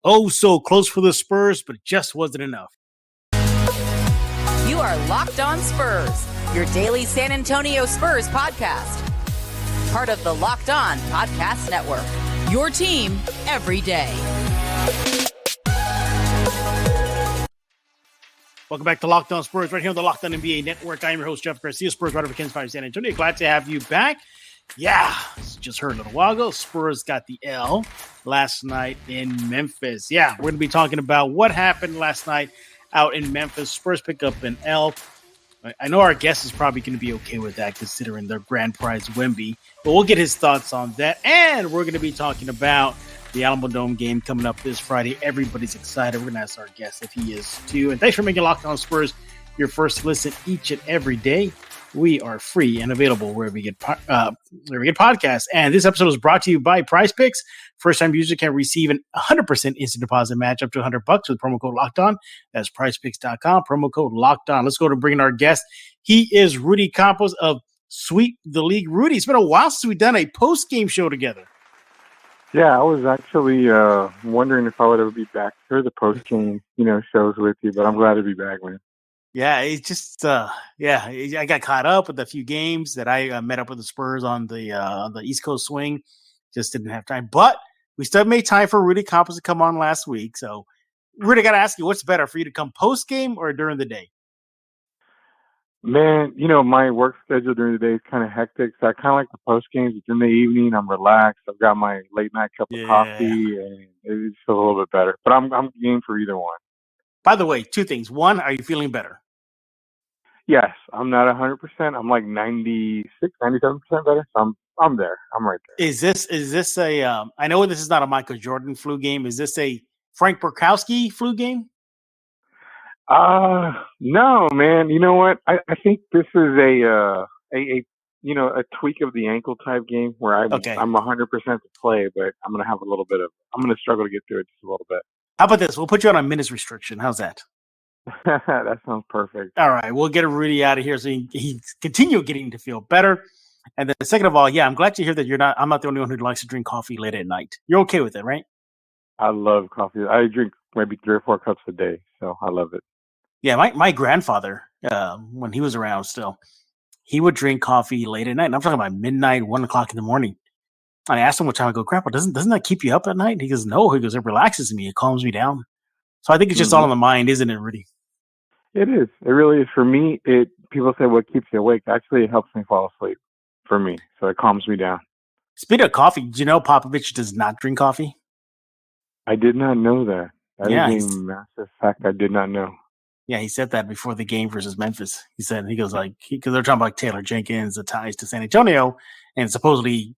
Oh, so close for the Spurs, but it just wasn't enough. You are Locked On Spurs, your daily San Antonio Spurs podcast. Part of the Locked On Podcast Network, your team every day. Welcome back to Locked On Spurs, right here on the Locked On NBA Network. I'm your host, Jeff Garcia, Spurs writer for Kansas City, San Antonio. Glad to have you back. Yeah, just heard a little while ago, Spurs got the L last night in Memphis. Yeah, we're going to be talking about what happened last night out in Memphis. Spurs pick up an L. I know our guest is probably going to be okay with that considering their grand prize Wemby, but we'll get his thoughts on that. And we're going to be talking about the Alamo Dome game coming up this Friday. Everybody's excited. We're going to ask our guest if he is too. And thanks for making Locked On Spurs your first listen each and every day. We are free and available wherever we get podcasts. And this episode is brought to you by Prize Picks. First-time users can receive an 100% instant deposit match up to $100 with promo code Locked On. That's PrizePicks.com. Promo code Locked On. Let's go to bringing our guest. He is Rudy Campos of Sweep the League. Rudy, it's been a while since we've done a post-game show together. Yeah, I was actually wondering if I would ever be back for the post-game, shows with you, but I'm glad to be back, man. Yeah, it's just I got caught up with a few games that I met up with the Spurs on the East Coast swing. Just didn't have time, but we still made time for Rudy Campos to come on last week. So, Rudy, I got to ask you, what's better for you to come post game or during the day? Man, my work schedule during the day is kind of hectic, so I kind of like the post games. It's in the evening. I'm relaxed. I've got my late night cup of coffee, and it's a little bit better. But I'm game for either one. By the way, two things. One, are you feeling better? Yes, I'm not 100%. I'm like 96, 97% better. So I'm there. I'm right there. Is this a? I know this is not a Michael Jordan flu game. Is this a Frank Burkowski flu game? No, man. You know what? I think this is a tweak of the ankle type game where I'm 100% to play, but I'm gonna have I'm gonna struggle to get through it just a little bit. How about this? We'll put you on a minutes restriction. How's that? That sounds perfect. All right, we'll get Rudy out of here so he continue getting to feel better. And then second of all, I'm glad to hear that I'm not the only one who likes to drink coffee late at night. You're okay with it, right? I love coffee. I drink maybe 3 or 4 cups a day, so I love it. Yeah, my grandfather, when he was around still, he would drink coffee late at night. And I'm talking about midnight, 1 o'clock in the morning. I asked him what time. I go, Grandpa, doesn't that keep you up at night? He goes, no. He goes, it relaxes me. It calms me down. So I think it's just all in the mind, isn't it, Rudy? It is. It really is. For me, people say what keeps you awake. Actually, it helps me fall asleep for me. So it calms me down. Speaking of coffee, do you know Popovich does not drink coffee? I did not know that. That is a massive fact I did not know. Yeah, he said that before the game versus Memphis. He goes because they're talking about Taylor Jenkins, the ties to San Antonio, and supposedly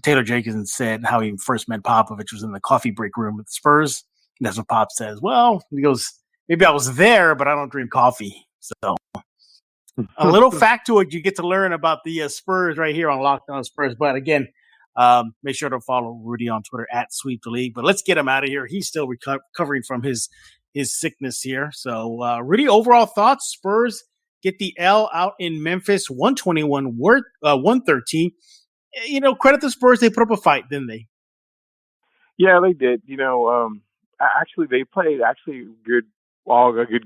Taylor Jenkins said how he first met Popovich was in the coffee break room with the Spurs. And that's what Pop says. Well, he goes, maybe I was there, but I don't drink coffee. So a little factoid you get to learn about the Spurs right here on Locked On Spurs. But again, make sure to follow Rudy on Twitter at Sweep the League. But let's get him out of here. He's still recovering from his sickness here. So, Rudy, overall thoughts? Spurs get the L out in Memphis, 121-113. Credit the Spurs. They put up a fight, didn't they? Yeah, they did. Actually, they played a good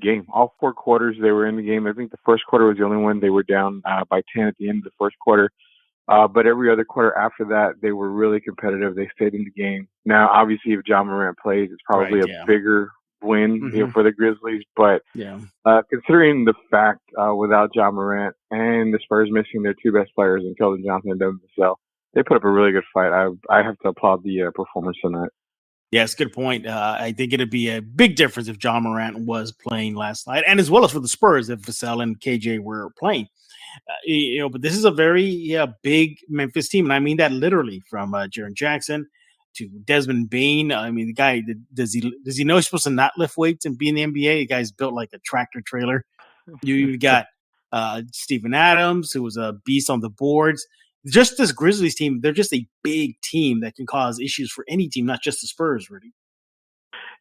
game. All 4 quarters they were in the game. I think the first quarter was the only one they were down by 10 at the end of the first quarter. But every other quarter after that, they were really competitive. They stayed in the game. Now, obviously, if John Morant plays, it's probably a bigger win for the Grizzlies. But considering the fact without John Morant and the Spurs missing their 2 best players in Keldon Johnson and Devin Vassell, they put up a really good fight. I have to applaud the performance tonight. Yes, good point. I think it'd be a big difference if John Morant was playing last night, and as well as for the Spurs if Vassell and KJ were playing. But this is a very big Memphis team, and I mean that literally, from Jaren Jackson to Desmond Bane. I mean, the guy, does he know he's supposed to not lift weights and be in the NBA? The guy's built like a tractor trailer. You got Steven Adams, who was a beast on the boards. Just this Grizzlies team, they're just a big team that can cause issues for any team, not just the Spurs, Rudy.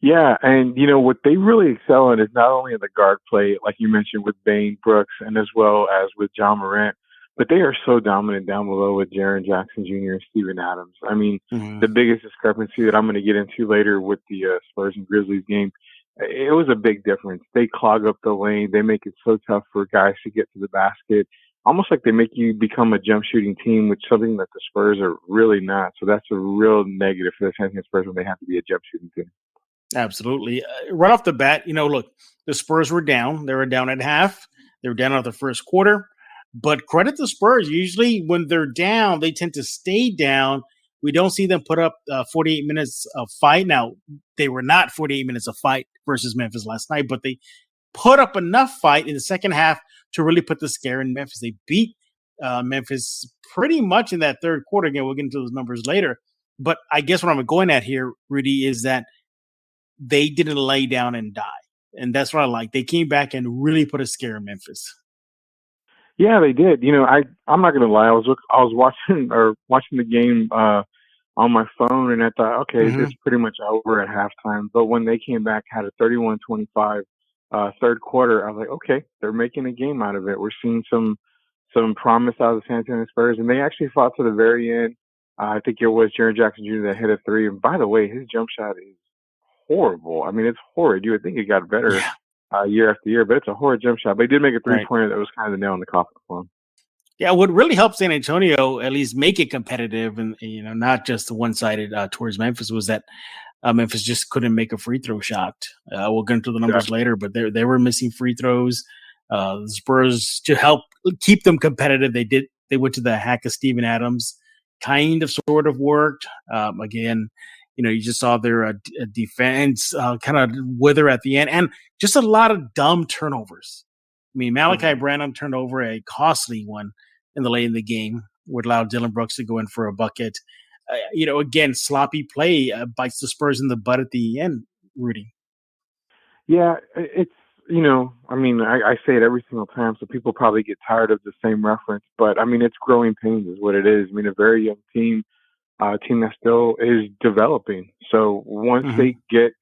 Yeah, and what they really excel in is not only in the guard play, like you mentioned with Bane, Brooks, and as well as with John Morant, but they are so dominant down below with Jaren Jackson Jr. and Steven Adams. I mean, the biggest discrepancy that I'm going to get into later with the Spurs and Grizzlies game, it was a big difference. They clog up the lane. They make it so tough for guys to get to the basket. Almost like they make you become a jump shooting team, which is something that the Spurs are really not. So that's a real negative for the San Antonio Spurs when they have to be a jump shooting team. Absolutely. Right off the bat, look, the Spurs were down. They were down at half. They were down out the first quarter. But credit the Spurs. Usually when they're down, they tend to stay down. We don't see them put up 48 minutes of fight. Now, they were not 48 minutes of fight versus Memphis last night, but they put up enough fight in the second half to really put the scare in Memphis. They beat Memphis pretty much in that third quarter. Again, we'll get into those numbers later. But I guess what I'm going at here, Rudy, is that they didn't lay down and die. And that's what I like. They came back and really put a scare in Memphis. Yeah, they did. I'm not gonna lie. I was watching the game on my phone, and I thought, okay, it's pretty much over at halftime. But when they came back, had a 31-25 third quarter, I was like, okay, they're making a game out of it. We're seeing some promise out of the San Antonio Spurs, and they actually fought to the very end. I think it was Jaren Jackson Jr. that hit a three. And by the way, his jump shot is horrible. I mean, it's horrid. You would think it got better year after year, but it's a horrid jump shot. But he did make a three-pointer that was kind of the nail in the coffin for him. Yeah, what really helped San Antonio at least make it competitive and not just one-sided towards Memphis was that Memphis just couldn't make a free throw shot. We'll get into the numbers later, but they were missing free throws. The Spurs, to help keep them competitive, they went to the hack of Steven Adams, kind of sort of worked. Again, you just saw their defense kind of wither at the end, and just a lot of dumb turnovers. I mean, Malachi Branham turned over a costly one in the late in the game, would allow Dylan Brooks to go in for a bucket. Again, sloppy play bites the Spurs in the butt at the end, Rudy. Yeah, it's, I mean, I say it every single time, so people probably get tired of the same reference, but I mean, it's growing pains is what it is. I mean, a very young team that still is developing. So once they get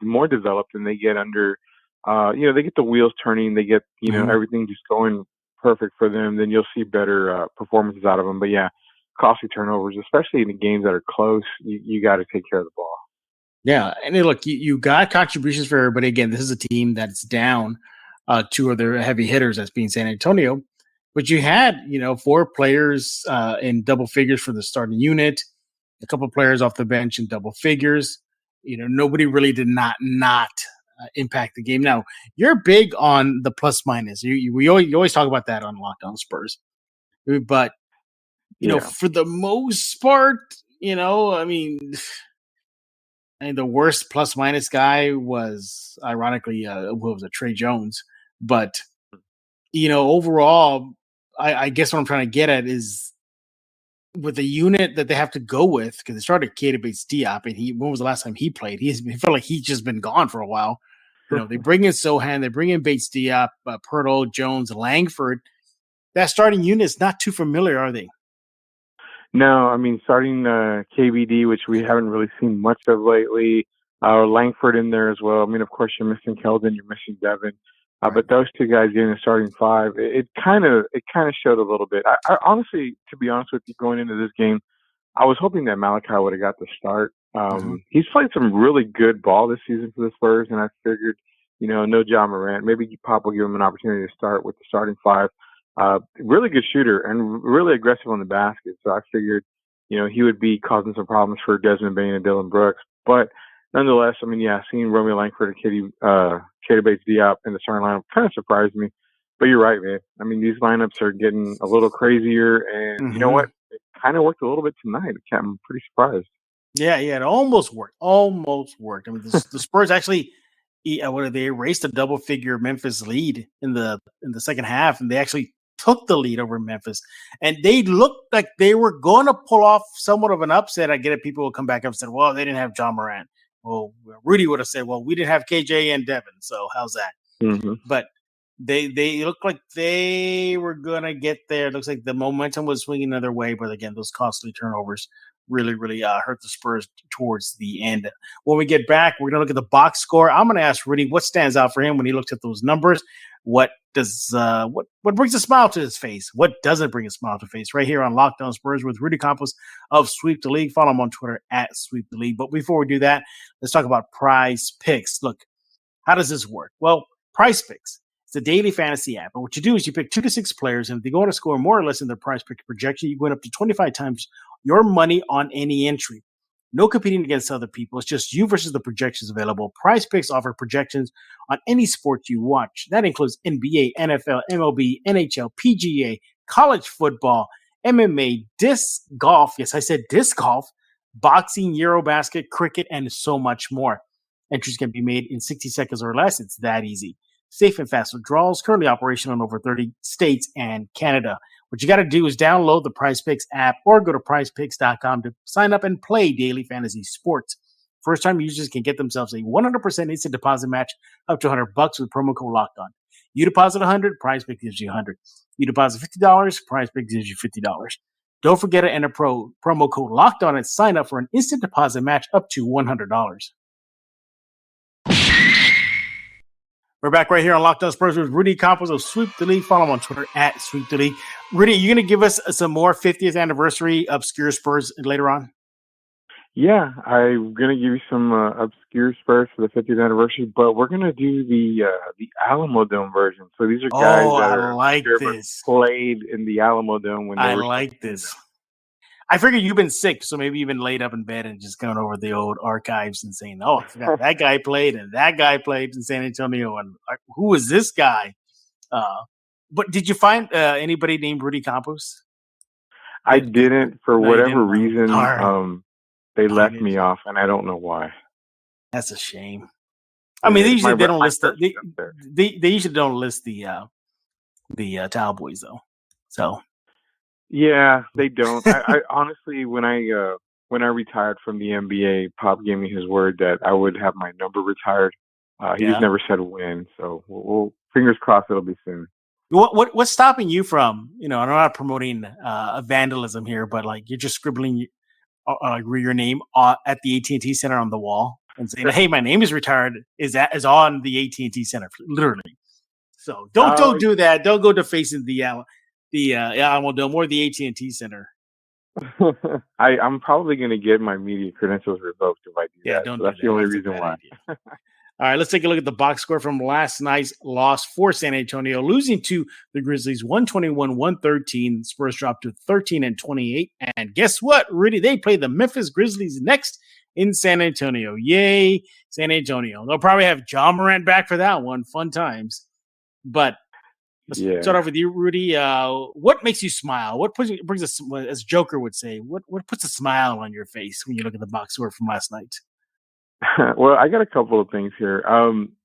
more developed and they get under, they get the wheels turning, they get, everything just going perfect for them, then you'll see better performances out of them. But yeah, costly turnovers, especially in the games that are close, you got to take care of the ball. Yeah, and look, you got contributions for everybody. Again, this is a team that's down two of their heavy hitters, that's being San Antonio. But you had, 4 players in double figures for the starting unit, a couple of players off the bench in double figures. Nobody really did not impact the game. Now, you're big on the plus minus. You always talk about that on Locked On Spurs. But, for the most part, and the worst plus minus guy was, ironically, Trey Jones. But, overall, I guess what I'm trying to get at is with the unit that they have to go with, because they started Keita Bates-Diop, and when was the last time he played? He felt like he's just been gone for a while. They bring in Sohan, they bring in Bates-Diop, Pirtle, Jones, Langford. That starting unit is not too familiar, are they? No, I mean, starting KBD, which we haven't really seen much of lately, Langford in there as well. I mean, of course, you're missing Keldon, you're missing Devin. But those two guys getting the starting 5, it kind of showed a little bit. I honestly, to be honest with you, going into this game, I was hoping that Malachi would have got the start. He's played some really good ball this season for the Spurs, and I figured, no Ja Morant. Maybe Pop will give him an opportunity to start with the starting 5. Really good shooter and really aggressive on the basket. So I figured, he would be causing some problems for Desmond Bane and Dylan Brooks. But nonetheless, I mean, seeing Romeo Langford and Keita Bates-Diop in the starting lineup kind of surprised me. But you're right, man. I mean, these lineups are getting a little crazier, and you know what? It kind of worked a little bit tonight. I'm pretty surprised. Yeah, it almost worked. I mean, the Spurs actually, they erased a double-figure Memphis lead in the second half, and they actually took the lead over Memphis, and they looked like they were going to pull off somewhat of an upset. I get it. People will come back up and say, well, they didn't have Ja Morant. Well, Rudy would have said, well, we didn't have KJ and Devin, so how's that? But they looked like they were going to get there. It looks like the momentum was swinging another way, but again, those costly turnovers really, really hurt the Spurs towards the end. When we get back, we're going to look at the box score. I'm going to ask Rudy what stands out for him when he looked at those numbers. what brings a smile to his face? What doesn't bring a smile to his face? Right here on Locked On Spurs with Rudy Campos of Sweep the League. Follow him on Twitter at Sweep the League. But before we do that, let's talk about Prize Picks. Look, how does this work? Well, Prize Picks. It's a daily fantasy app. And what you do is you pick 2 to 6 players, and if they go on to score more or less in their Prize Pick projection, you win up to 25 times your money on any entry. No competing against other people. It's just you versus the projections available. Prize Picks offer projections on any sport you watch. That includes NBA, NFL, MLB, NHL, PGA, college football, MMA, disc golf. Yes, I said disc golf, boxing, Eurobasket, cricket, and so much more. Entries can be made in 60 seconds or less. It's that easy. Safe and fast withdrawals, currently operational in over 30 states and Canada. What you got to do is download the Prize Picks app or go to prizepicks.com to sign up and play daily fantasy sports. First-time users can get themselves a 100% instant deposit match up to $100 with promo code Locked On. You deposit $100, Prize Picks gives you $100. You deposit $50, Prize Picks gives you $50. Don't forget to enter promo code Locked On and sign up for an instant deposit match up to $100. We're back right here on Locked On Spurs with Rudy Campos of Sweep the League. Follow him on Twitter at Sweep the League. Rudy, you're going to give us some more 50th anniversary obscure Spurs later on? Yeah, I'm going to give you some obscure Spurs for the 50th anniversary, but we're going to do the Alamo Dome version. So these are guys that played in the Alamo Dome when they were. I like this. I figured you've been sick, so maybe you've been laid up in bed and just going over the old archives and saying, oh, I forgot that guy played and that guy played in San Antonio. And who is this guy? But did you find anybody named Rudy Campos? I didn't. For whatever reason, they left me off, and I don't know why. That's a shame. I mean, they usually don't list they usually don't list the Cowboys, though. So. Yeah, they don't. I honestly, when I retired from the NBA, Pop gave me his word that I would have my number retired. He just never said when, so we'll fingers crossed it'll be soon. What's stopping you from? I'm not promoting vandalism here, but like you're just scribbling your name at the AT&T Center on the wall and saying, "Hey, my name is retired." Is on the AT&T Center, literally. So don't do that. Don't go to facing the Alamo Dome or the AT&T Center. I'm probably going to get my media credentials revoked if I do that. So that's the only reason why. All right, let's take a look at the box score from last night's loss for San Antonio, losing to the Grizzlies 121-113. Spurs dropped to 13-28. And guess what, Rudy? They play the Memphis Grizzlies next in San Antonio. Yay, San Antonio. They'll probably have John Morant back for that one. Fun times. But let's start off with you, Rudy. What makes you smile? What brings us, as Joker would say, what puts a smile on your face when you look at the box score from last night? Well, I got a couple of things here.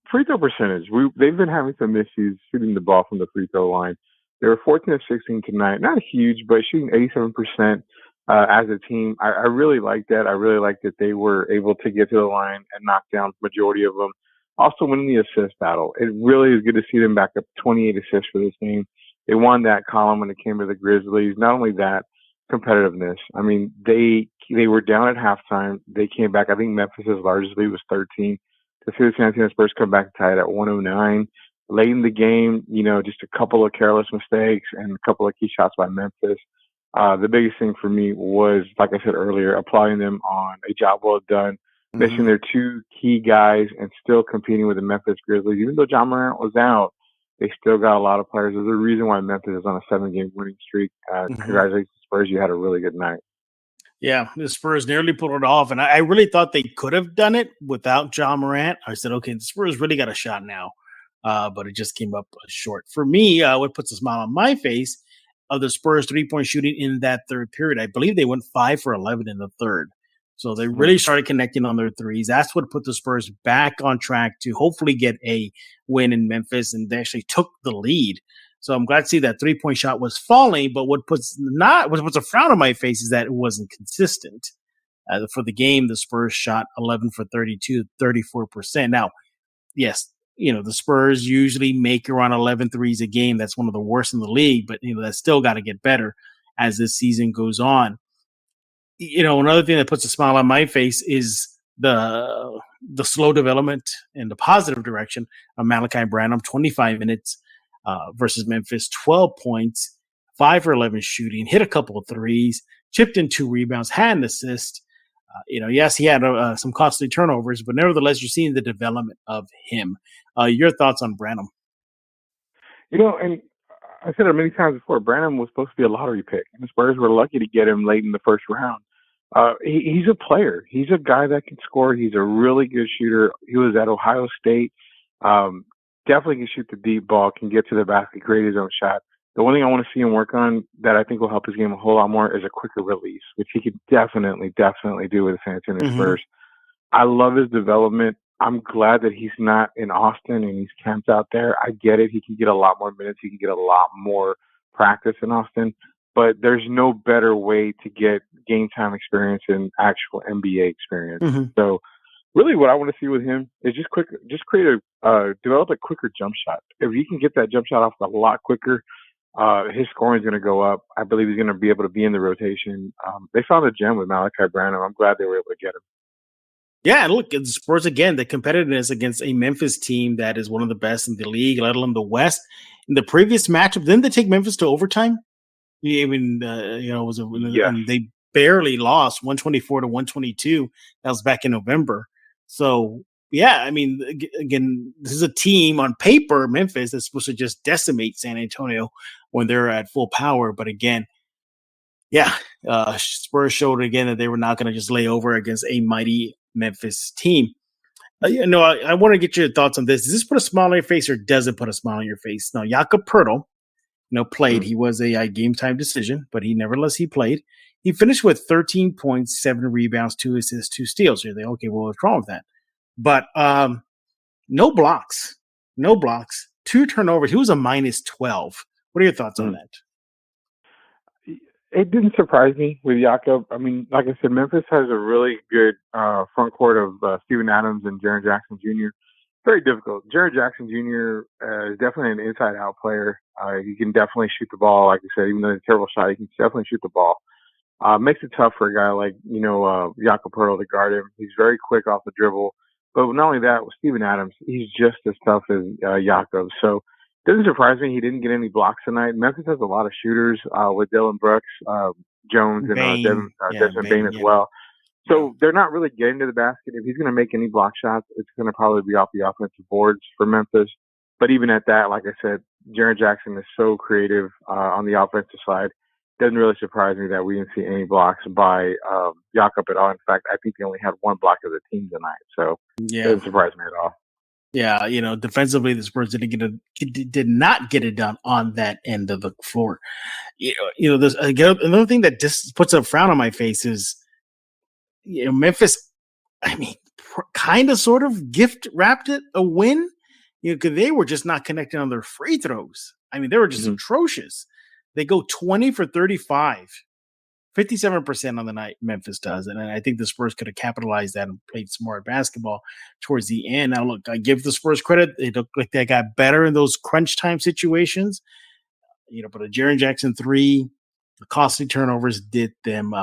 Free throw percentage. They've been having some issues shooting the ball from the free throw line. They were 14 of 16 tonight. Not huge, but shooting 87% as a team. I really like that. I really like that they were able to get to the line and knock down the majority of them. Also winning the assist battle. It really is good to see them back up 28 assists for this game. They won that column when it came to the Grizzlies. Not only that, competitiveness. I mean, they were down at halftime. They came back. I think Memphis' largest lead was 13. To see the San Antonio Spurs come back tied at 109. Late in the game, just a couple of careless mistakes and a couple of key shots by Memphis. The biggest thing for me was, like I said earlier, applauding them on a job well done. Missing their 2 key guys and still competing with the Memphis Grizzlies. Even though John Morant was out, they still got a lot of players. There's a reason why Memphis is on a 7-game winning streak. Congratulations, Spurs. You had a really good night. Yeah, the Spurs nearly pulled it off. And I really thought they could have done it without John Morant. I said, okay, the Spurs really got a shot now. But it just came up short. For me, what puts a smile on my face of the Spurs 3-point shooting in that third period. I believe they went 5 for 11 in the third. So they really started connecting on their threes. That's what put the Spurs back on track to hopefully get a win in Memphis, and they actually took the lead. So I'm glad to see that 3-point shot was falling, but what puts a frown on my face is that it wasn't consistent. For the game, the Spurs shot 11 for 32, 34%. Now, yes, the Spurs usually make around 11 threes a game. That's one of the worst in the league, but that's still got to get better as this season goes on. Another thing that puts a smile on my face is the slow development in the positive direction of Malachi Branham, 25 minutes, versus Memphis. 12 points, 5 for 11 shooting, hit a couple of threes, chipped in 2 rebounds, had an assist. Yes, he had some costly turnovers, but nevertheless, you're seeing the development of him. Your thoughts on Branham? And I said it many times before, Branham was supposed to be a lottery pick, and the Spurs were lucky to get him late in the first round. He's a player. He's a guy that can score. He's a really good shooter. He was at Ohio State. Definitely can shoot the deep ball, can get to the basket, create his own shot. The one thing I want to see him work on that I think will help his game a whole lot more is a quicker release, which he could definitely do with the San Antonio Spurs. I love his development. I'm glad that he's not in Austin and he's camped out there. I get it. He can get a lot more minutes. He can get a lot more practice in Austin. But there's no better way to get game time experience and actual NBA experience. So really what I want to see with him is develop a quicker jump shot. If you can get that jump shot off a lot quicker, his scoring is going to go up. I believe he's going to be able to be in the rotation. They found a gem with Malachi Branham. I'm glad they were able to get him. Yeah, and look, the Spurs, again, the competitiveness against a Memphis team that is one of the best in the league, let alone the West. In the previous matchup, didn't they take Memphis to overtime? And they barely lost 124 to 122. That was back in November. So, yeah, I mean, again, this is a team on paper, Memphis, that's supposed to just decimate San Antonio when they're at full power. But again, Spurs showed again that they were not going to just lay over against a mighty Memphis team. I want to get your thoughts on this. Does this put a smile on your face or does it put a smile on your face? Now, Jakob Poeltl, played. He was a game time decision, but nevertheless played. He finished with 13 points, 7 rebounds, 2 assists, 2 steals. You're like, okay, well, what's wrong with that? But no blocks, 2 turnovers. He was a minus 12. What are your thoughts on that? It didn't surprise me with Jakob. I mean, like I said, Memphis has a really good front court of Steven Adams and Jaren Jackson Jr. Very difficult. Jaren Jackson Jr. Is definitely an inside-out player. He can definitely shoot the ball. Like I said, even though it's a terrible shot, he can definitely shoot the ball. Makes it tough for a guy like, Jakob Poeltl to guard him. He's very quick off the dribble. But not only that, with Steven Adams, he's just as tough as Jakob. So it doesn't surprise me he didn't get any blocks tonight. Memphis has a lot of shooters with Dylan Brooks, Jones, and Desmond Bane as well. So they're not really getting to the basket. If he's going to make any block shots, it's going to probably be off the offensive boards for Memphis. But even at that, like I said, Jaren Jackson is so creative on the offensive side. Doesn't really surprise me that we didn't see any blocks by Jakob at all. In fact, I think they only had 1 block of the team tonight. So it doesn't surprise me at all. Yeah, defensively, the Spurs did not get it done on that end of the floor. There's another thing that just puts a frown on my face is, Memphis, kind of sort of gift wrapped it a win, because they were just not connecting on their free throws. They were just atrocious. They go 20 for 35, 57% on the night. Memphis does. And I think the Spurs could have capitalized that and played smart basketball towards the end. Now, look, I give the Spurs credit. They looked like they got better in those crunch time situations, but a Jaren Jackson 3, the costly turnovers did them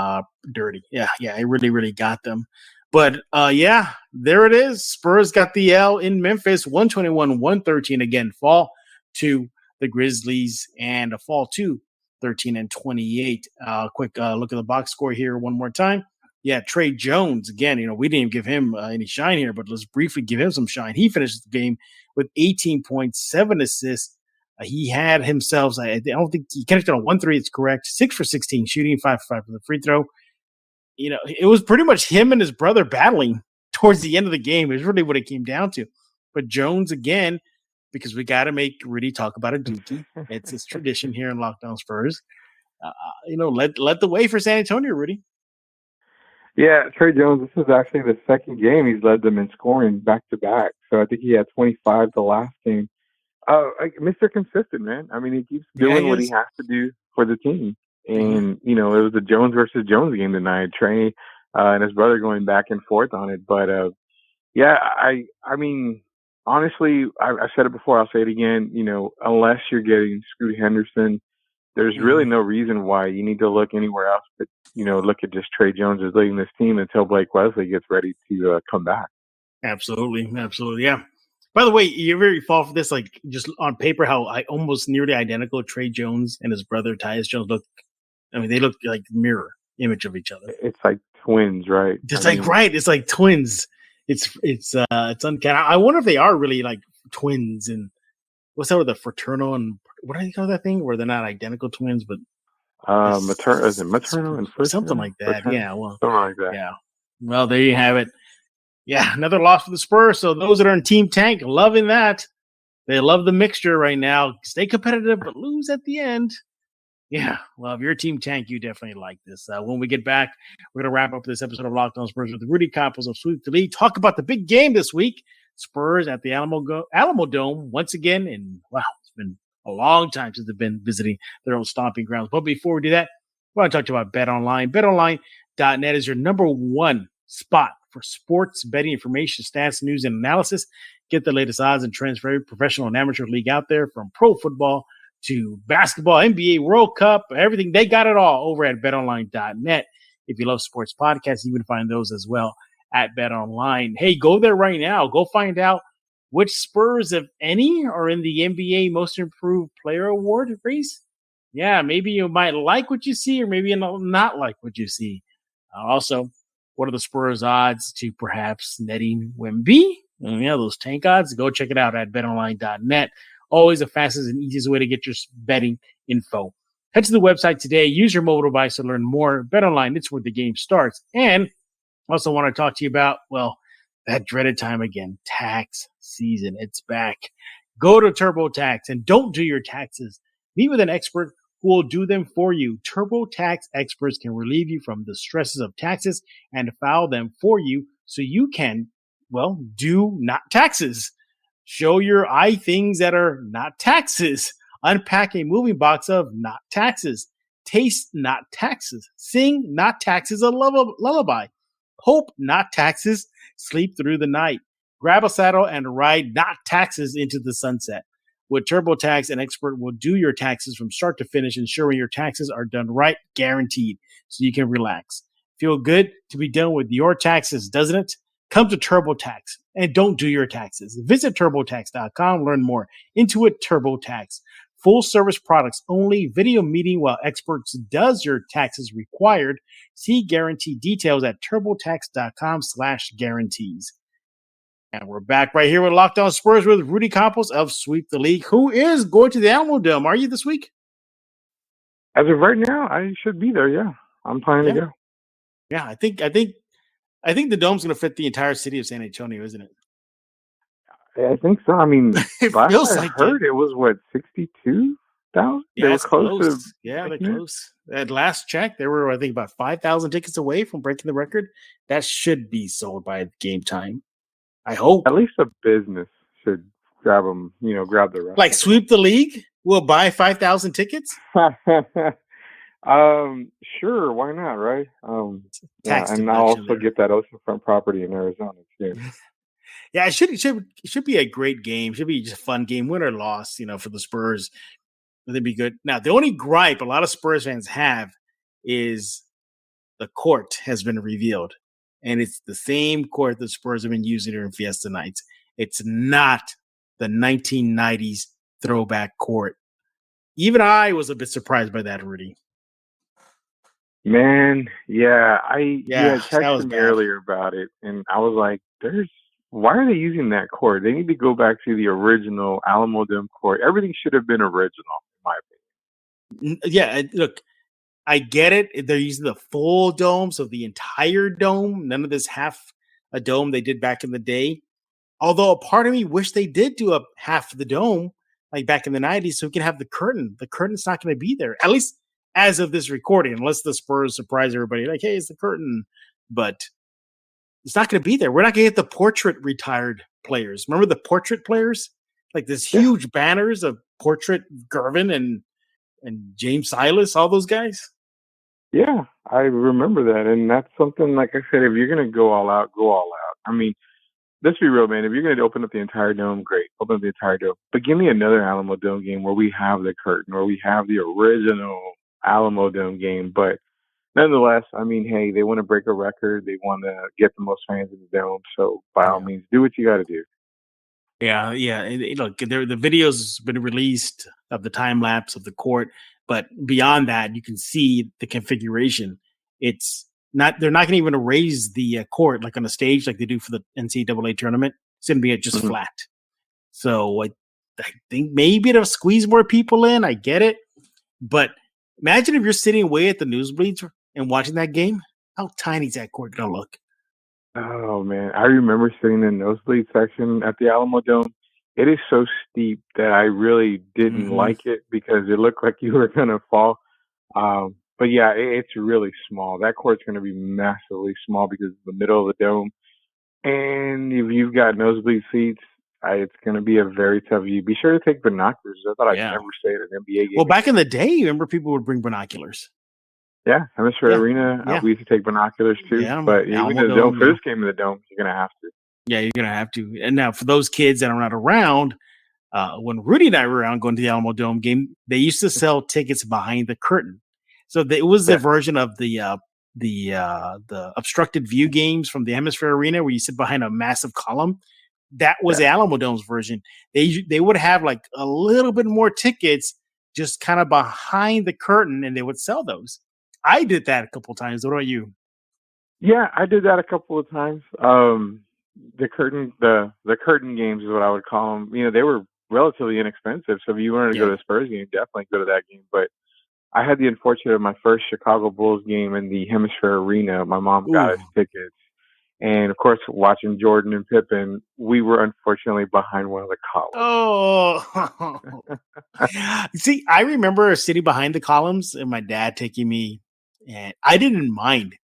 dirty. Yeah, it really, really got them. But, there it is. Spurs got the L in Memphis, 121-113. Again, fall to the Grizzlies and a fall to 13-28. Quick look at the box score here one more time. Yeah, Trey Jones, again, we didn't even give him any shine here, but let's briefly give him some shine. He finished the game with 18 points, 7 assists. He had himself, I don't think he connected on 1 3, it's correct, 6 for 16 shooting, 5 for 5 for the free throw. It was pretty much him and his brother battling towards the end of the game is really what it came down to. But Jones, again, because we got to make Rudy talk about a dookie. It's his tradition here in Locked On Spurs. Led the way for San Antonio, Rudy. Yeah, Trey Jones, this is actually the second game he's led them in scoring back-to-back. So I think he had 25 the last game. Mr. Consistent, man. He keeps doing what he has to do for the team. And, it was a Jones versus Jones game tonight. Trey and his brother going back and forth on it. But, honestly, I've said it before, I'll say it again, unless you're getting Scoot Henderson, there's really no reason why you need to look anywhere else but, look at just Trey Jones as leading this team until Blake Wesley gets ready to come back. Absolutely. Yeah. By the way, you ever fall for this? Like just on paper, how I almost nearly identical Trey Jones and his brother Tyus Jones look. I mean, they look like mirror image of each other. It's like twins, right? Just right. It's like twins. It's uncanny. I wonder if they are really like twins. And what's that with the fraternal and what do you call that thing where they're not identical twins, but is it maternal and fraternal? Something like that. Fraternal? Yeah. Well, something like that. Yeah. Well, there you have it. Yeah, another loss for the Spurs. So those that are in Team Tank, loving that. They love the mixture right now. Stay competitive, but lose at the end. Yeah, well, if you're Team Tank, you definitely like this. When we get back, we're going to wrap up this episode of Locked On Spurs with Rudy Campos of Sweep the League. Talk about the big game this week. Spurs at the Alamo Dome once again. And wow, it's been a long time since they've been visiting their own stomping grounds. But before we do that, I want to talk to you about BetOnline. BetOnline.net is your number one spot for sports betting information, stats, news, and analysis. Get the latest odds and trends for every professional and amateur league out there, from pro football to basketball, NBA, World Cup, everything. They got it all over at betonline.net. If you love sports podcasts, you can find those as well at BetOnline. Hey, go there right now. Go find out which Spurs, if any, are in the NBA Most Improved Player Award race. Yeah, maybe you might like what you see, or maybe you not like what you see. Also, what are the Spurs odds to perhaps netting Wemby? Yeah, those tank odds. Go check it out at betonline.net. Always the fastest and easiest way to get your betting info. Head to the website today. Use your mobile device to learn more. BetOnline, it's where the game starts. And also want to talk to you about, well, that dreaded time again, tax season. It's back. Go to TurboTax and don't do your taxes. Meet with an expert who will do them for you. TurboTax experts can relieve you from the stresses of taxes and file them for you so you can, well, do not taxes. Show your eye things that are not taxes. Unpack a moving box of not taxes. Taste not taxes. Sing not taxes a lullaby. Hope not taxes. Sleep through the night. Grab a saddle and ride not taxes into the sunset. With TurboTax, an expert will do your taxes from start to finish, ensuring your taxes are done right, guaranteed, so you can relax. Feel good to be done with your taxes, doesn't it? Come to TurboTax and don't do your taxes. Visit TurboTax.com. Learn more. Intuit TurboTax. Full service products only. Video meeting while experts does your taxes required. See guarantee details at TurboTax.com/guarantees. And we're back right here with Locked On Spurs with Rudy Campos of Sweep the League, who is going to the Alamo Dome. Are you this week? As of right now, I should be there. Yeah, I'm planning to go. Yeah, I think the dome's going to fit the entire city of San Antonio, isn't it? I think so. I mean, it last feels I like heard it was what, 62,000? Yeah, they were close. They're close. At last check, they were, I think, about 5,000 tickets away from breaking the record. That should be sold by game time. I hope. At least a business should grab them, grab the rest. Like Sweep the League will buy 5,000 tickets? Sure, why not, right? And I'll also get that oceanfront property in Arizona too. Yeah, it should be a great game. It should be just a fun game, win or loss, for the Spurs. It'd be good. Now, the only gripe a lot of Spurs fans have is the court has been revealed. And it's the same court the Spurs have been using during Fiesta nights. It's not the 1990s throwback court. Even I was a bit surprised by that, Rudy. Man, yeah, I texted me bad. earlier about it, and I was like, why are they using that court? They need to go back to the original Alamo Dome court. Everything should have been original, in my opinion. Yeah, look, I get it. They're using the full dome, so the entire dome, none of this half a dome they did back in the day. Although a part of me wish they did do a half of the dome, like back in the 90s, so we can have the curtain. The curtain's not going to be there, at least as of this recording, unless the Spurs surprise everybody, like, hey, it's the curtain. But it's not going to be there. We're not going to get the portrait retired players. Remember the portrait players? Like this huge banners of portrait Gervin and James Silas, all those guys? Yeah, I remember that. And that's something, like I said, if you're going to go all out, go all out. I mean, let's be real, man. If you're going to open up the entire dome, great. Open up the entire dome. But give me another Alamo Dome game where we have the curtain, or we have the original Alamo Dome game. But nonetheless, I mean, hey, they want to break a record. They want to get the most fans in the dome. So by all means, do what you got to do. Yeah. Look, the videos been released of the time lapse of the court, but beyond that, you can see the configuration. It's not. They're not going to even raise the court like on a stage like they do for the NCAA tournament. It's going to be just Mhm. flat. So I think maybe it'll squeeze more people in. I get it, but imagine if you're sitting away at the nosebleeds and watching that game. How tiny is that court going to look? Oh man, I remember sitting in the nosebleed section at the Alamo Dome. It is so steep that I really didn't Mm-hmm. like it because it looked like you were gonna fall. But yeah, it's really small. That court's gonna be massively small because it's the middle of the dome. And if you've got nosebleed seats, it's gonna be a very tough view. Be sure to take binoculars. I thought I'd Yeah. never stay at an NBA game. Well, back in the day, remember people would bring binoculars. Yeah, Hemisphere Arena. Yeah. We used to take binoculars too. Yeah, But even Alamo in the dome, Dome, for yeah. this game in the dome, you're gonna have to. Yeah, you're gonna have to. And now for those kids that are not around, when Rudy and I were around going to the Alamo Dome game, they used to sell tickets behind the curtain. So it was the version of the obstructed view games from the Hemisphere Arena where you sit behind a massive column. That was the Alamo Dome's version. They would have like a little bit more tickets just kind of behind the curtain, and they would sell those. I did that a couple of times. What about you? Yeah, I did that a couple of times. The curtain games is what I would call them. You know, they were relatively inexpensive, so if you wanted to go to the Spurs game, definitely go to that game. But I had the unfortunate of my first Chicago Bulls game in the Hemisphere Arena. My mom got us tickets, and of course, watching Jordan and Pippen, we were unfortunately behind one of the columns. Oh, see, I remember sitting behind the columns and my dad taking me, and I didn't mind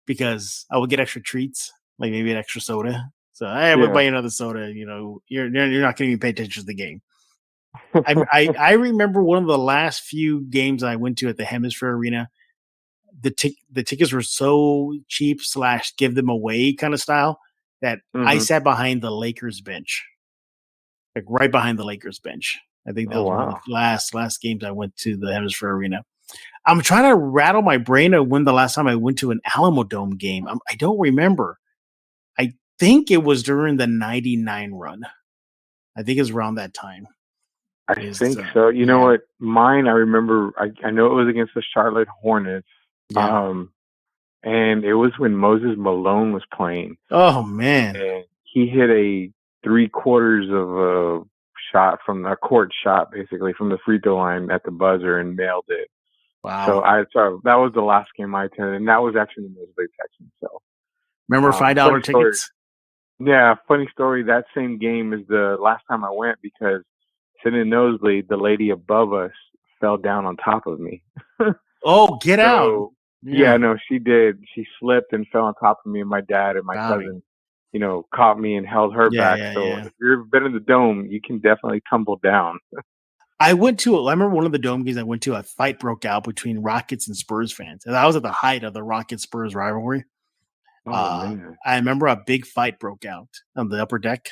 because I would get extra treats, like maybe an extra soda. So I would buy another soda. You know, you're not going to pay attention to the game. I remember one of the last few games I went to at the Hemisphere Arena. The tickets were so cheap / give them away kind of style that I sat behind the Lakers bench, like right behind the Lakers bench. I think that was one of the last games I went to the Hemisphere Arena. I'm trying to rattle my brain of when the last time I went to an Alamo Dome game. I don't remember. I think it was during the 99 run. I think it was around that time. I think so. You know what? Mine, I remember, I know it was against the Charlotte Hornets. Yeah. And it was when Moses Malone was playing. Oh, man. And he hit a 3/4 of a shot from a court shot, basically, from the free throw line at the buzzer and nailed it. Wow. So that was the last game I attended, and that was actually the nosebleed section. So remember $5 tickets? Yeah, funny story. That same game is the last time I went because sitting in nosebleed, the lady above us fell down on top of me. Oh, get out. Yeah, no, she did. She slipped and fell on top of me, and my dad and my cousin, you know, caught me and held her back. If you've been in the dome, you can definitely tumble down. I remember one of the dome games I went to, a fight broke out between Rockets and Spurs fans. And I was at the height of the Rockets-Spurs rivalry. I remember a big fight broke out on the upper deck,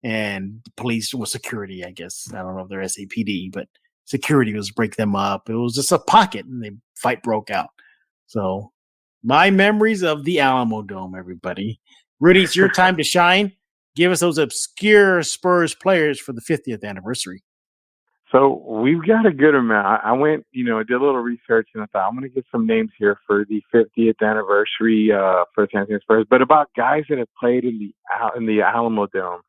and the police was security, I guess. I don't know if they're SAPD, but security was break them up. It was just a pocket, and the fight broke out. So my memories of the Alamo Dome, everybody. Rudy, it's your time to shine. Give us those obscure Spurs players for the 50th anniversary. So we've got a good amount. I went, did a little research, and I thought I'm going to get some names here for the 50th anniversary for the San Antonio Spurs, but about guys that have played in the Alamo Dome.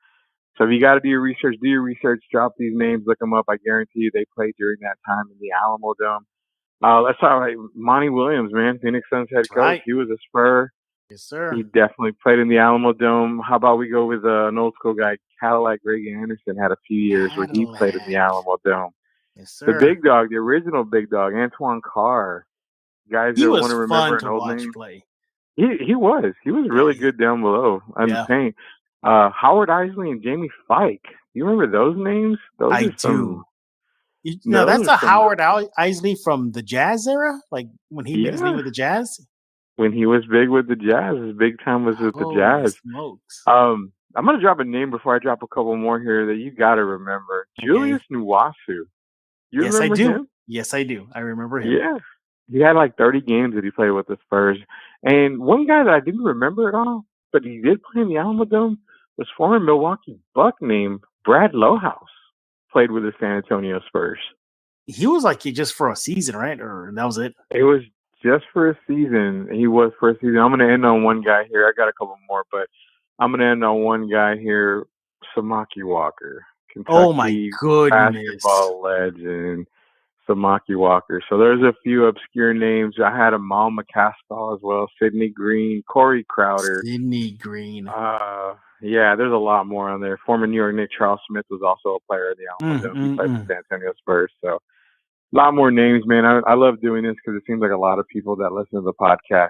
So if you got to do your research, drop these names, look them up. I guarantee you they played during that time in the Alamo Dome. Let's talk about Monty Williams, man, Phoenix Suns head coach. Right. He was a Spur. Yes, sir. He definitely played in the Alamo Dome. How about we go with an old school guy, Cadillac Reagan Anderson, had a few years where he played in the Alamo Dome. Yes, sir. The big dog, the original big dog, Antoine Carr. Guys that want to remember an old name. Play. He was really good down below on the paint. Howard Isley and Jamie Fike. You remember those names? I do. No, that's a Howard Isley from the Jazz era? Like when he made his name with the Jazz? When he was big with the Jazz. His big time was with the Jazz. Smokes. I'm going to drop a name before I drop a couple more here that you got to remember. Okay. Julius Nwasu. Yes, I do. Him? Yes, I do. I remember him. Yeah. He had like 30 games that he played with the Spurs. And one guy that I didn't remember at all, but he did play in the Alamo Dome, was former Milwaukee Buck named Brad Lowhouse. Played with the San Antonio Spurs. He was like just for a season, right? Or that was it? It was just for a season. He was for a season. I'm going to end on one guy here. I got a couple more, but I'm going to end on one guy here, Samaki Walker. Kentucky Oh, my goodness. basketball legend, Samaki Walker. So there's a few obscure names. I had Amal McCaskill as well, Sidney Green, Corey Crowder. Sidney Green. Yeah, there's a lot more on there. Former New York Knicks Charles Smith was also a player in the Alamo Dome. He played for San Antonio Spurs. So a lot more names, man. I love doing this because it seems like a lot of people that listen to the podcast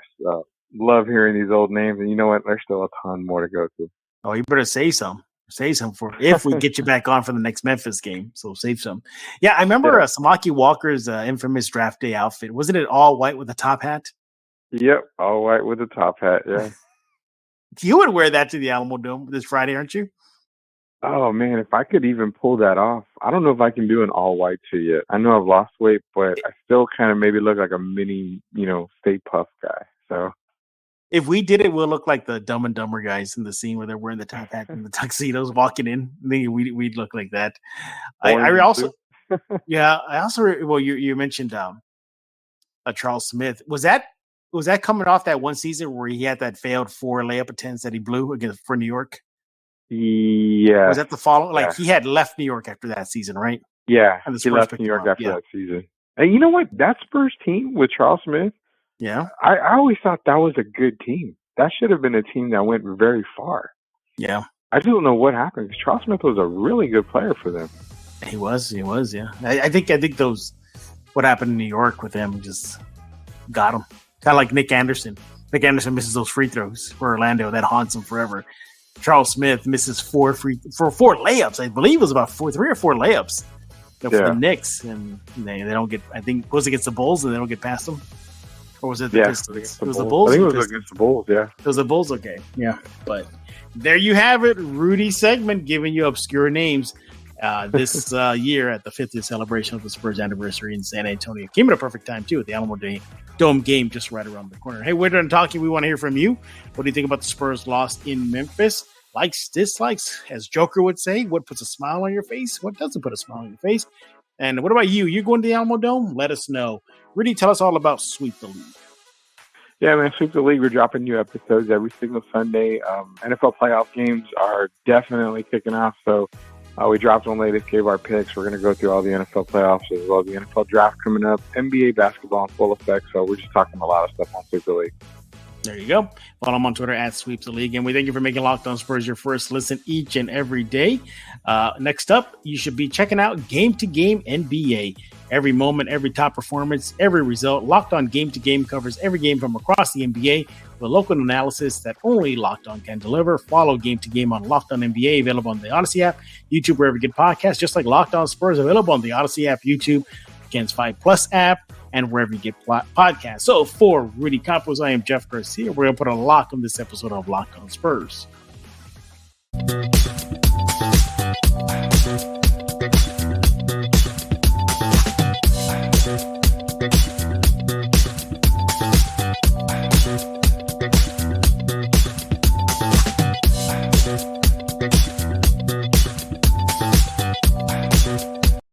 love hearing these old names. And you know what? There's still a ton more to go to. Oh, you better say some. Say some for if we get you back on for the next Memphis game. So save some. Yeah, I remember Samaki Walker's infamous draft day outfit. Wasn't it all white with a top hat? Yep, all white with a top hat, yeah. You would wear that to the Alamo Dome this Friday, aren't you? Oh, man, if I could even pull that off. I don't know if I can do an all-white tee yet. I know I've lost weight, but I still kind of maybe look like a mini, Stay Puft guy. So if we did it, we'll look like the Dumb and Dumber guys in the scene where they're wearing the top hat and the tuxedos walking in. I think we'd look like that. I also you mentioned Charles Smith. Was that coming off that one season where he had that failed 4 layup attempts that he blew for New York? Yeah. Was that the following? Like he had left New York after that season, right? Yeah, he left New York after that season. And you know what? That Spurs team with Charles Smith, yeah, I always thought that was a good team. That should have been a team that went very far. Yeah. I just don't know what happened because Charles Smith was a really good player for them. He was, yeah. I think what happened in New York with him just got him. Kind of like Nick Anderson. Nick Anderson misses those free throws for Orlando. That haunts him forever. Charles Smith misses 4 layups. I believe it was about 3 or 4 layups for the Knicks. And they don't get, I think, it was against the Bulls and they don't get past them. Or was it the Pistons? It was the Bulls. I think it was against the Bulls, yeah. It was the Bulls, okay. Yeah. But there you have it. Rudy segment giving you obscure names this year at the 50th celebration of the Spurs anniversary in San Antonio. Came at a perfect time, too, at the Alamo Dome game just right around the corner. Hey, we're done talking. We want to hear from you. What do you think about the Spurs loss in Memphis? Likes, dislikes, as Joker would say. What puts a smile on your face? What doesn't put a smile on your face? And what about you? You going to the Alamo Dome? Let us know. Rudy, tell us all about Sweep the League. Yeah, man, Sweep the League. We're dropping new episodes every single Sunday. NFL playoff games are definitely kicking off. So we dropped one latest, gave our picks. We're going to go through all the NFL playoffs as well as the NFL draft coming up. NBA basketball in full effect. So we're just talking a lot of stuff on Sweep the League. There you go. Follow them on Twitter at Sweeps the League. And we thank you for making Locked On Spurs your first listen each and every day. Next up, you should be checking out Game to Game NBA. Every moment, every top performance, every result. Locked On Game to Game covers every game from across the NBA with local analysis that only Locked On can deliver. Follow Game to Game on Locked On NBA, available on the Odyssey app, YouTube, wherever you get podcasts, just like Locked On Spurs, available on the Odyssey app, YouTube, Ken's 5 Plus app, and wherever you get podcasts. So for Rudy Campos, I am Jeff Garcia. We're going to put a lock on this episode of Locked On Spurs.